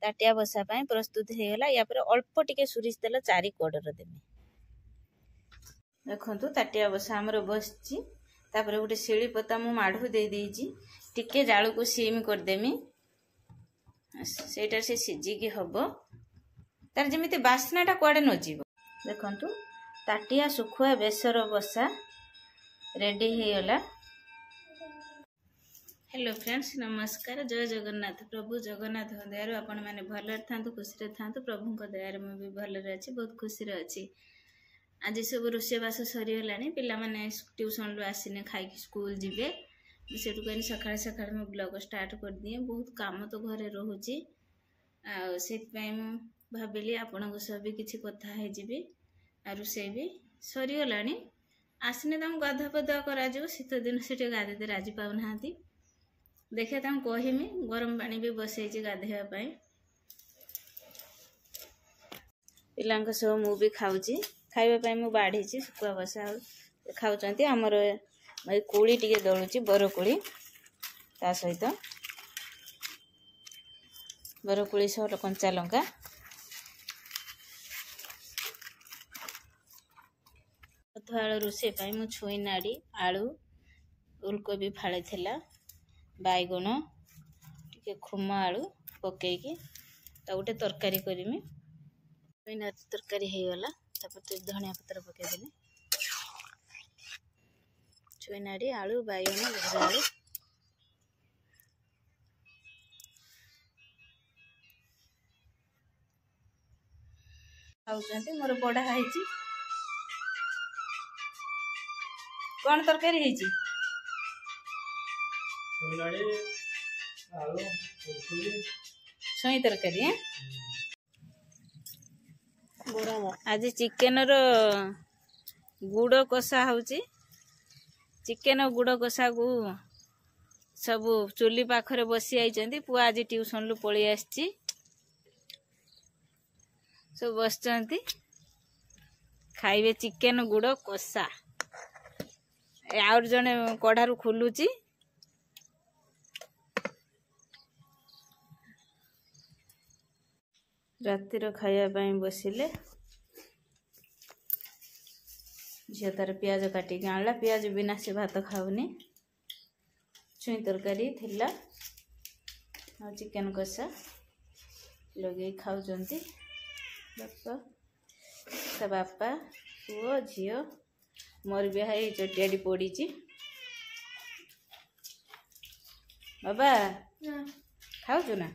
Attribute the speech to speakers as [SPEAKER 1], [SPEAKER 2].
[SPEAKER 1] ताटिया बसा प्रस्तुत हो गला। या अल्प टिके सोरिष तेल 4 कोडर देमी। देखो ताटिया बसा आमर बसची तापर गोटे शिली पता मु माढ़ू दे देजी टिके जालू को सीम करदेमी सेटा से सिझिकी हबो तार जेमिति बास्नाटा कुआडे न जीवो। देखंतु ताटिया सुखुआ बेसर बसा रेडी हो गला। हेलो फ्रेंड्स नमस्कार जय जगन्नाथ। प्रभु जगन्नाथ दयारु आपण माने भलरे थांतु खुशी रे थांतु। प्रभु को दयारे मु भी भलरे अछि बहुत खुशी रे अछि। आज सब रोषेबास सरी गलानी पिला माने ट्यूशन लो आसीने खाई स्कूल जिबे सेटु कहीं सकाळे सकाळे मु ब्लॉग स्टार्ट कर दिए। बहुत काम तो घरे रहूची आ सेत पई मु भाबिली आपन को सब भी किछि कथा हे जिबी आ रोषे भी सरी गलानी आसीने तम गाधा पदा करा जो शीत दिन सेटे गाधे दे राजी पाउ नाहंती। देखे तम कहिमी गरम पानी भी बसैछि गाधेया पई पिलांक सब मु भी खाउची खाइबा पई मु बाढीची सुकुआ बसा खाउचंती। हमर कोली टिके दळुची बरकोली ता सहित बरकोली सह कंचा लंका आलू रोषे पाई मु छुई नाड़ी आलू उलकोबी फाड़े थिला बैगण टिके खुमा आलू पकेकी ता गोटे तरकारी करमी। छुई नाड़ी तरकारी हो गला तापर धनिया पत्र पके देनी छुई नाड़ी आलू बैगण भरा आलू खाउचंती। मोर बड़ा हाइची कौन तरकारी ହେଇଛି छुई तरकारी आज चिकेन रो गुड़ कषा होची। चिकेन गुड़ कषा को सब चुली पाखरे बसी आइचंती। पुआ आज ट्यूशन लु पळी आछी सब बसचंती खाइबे चिकेन गुड़ कषा। और जने कढ़ारू खुलुची रातिर खाया पाई बसिले झील तार प्याज काटिक आणला प्याज बिना से भात खाऊनी। छुई तरकारी थिला और चिकेन कषा लगे खाउचंती बापा ता बापा पुओ झील मोर बिहा चटियाटी पड़ी बाबा खाऊ ना।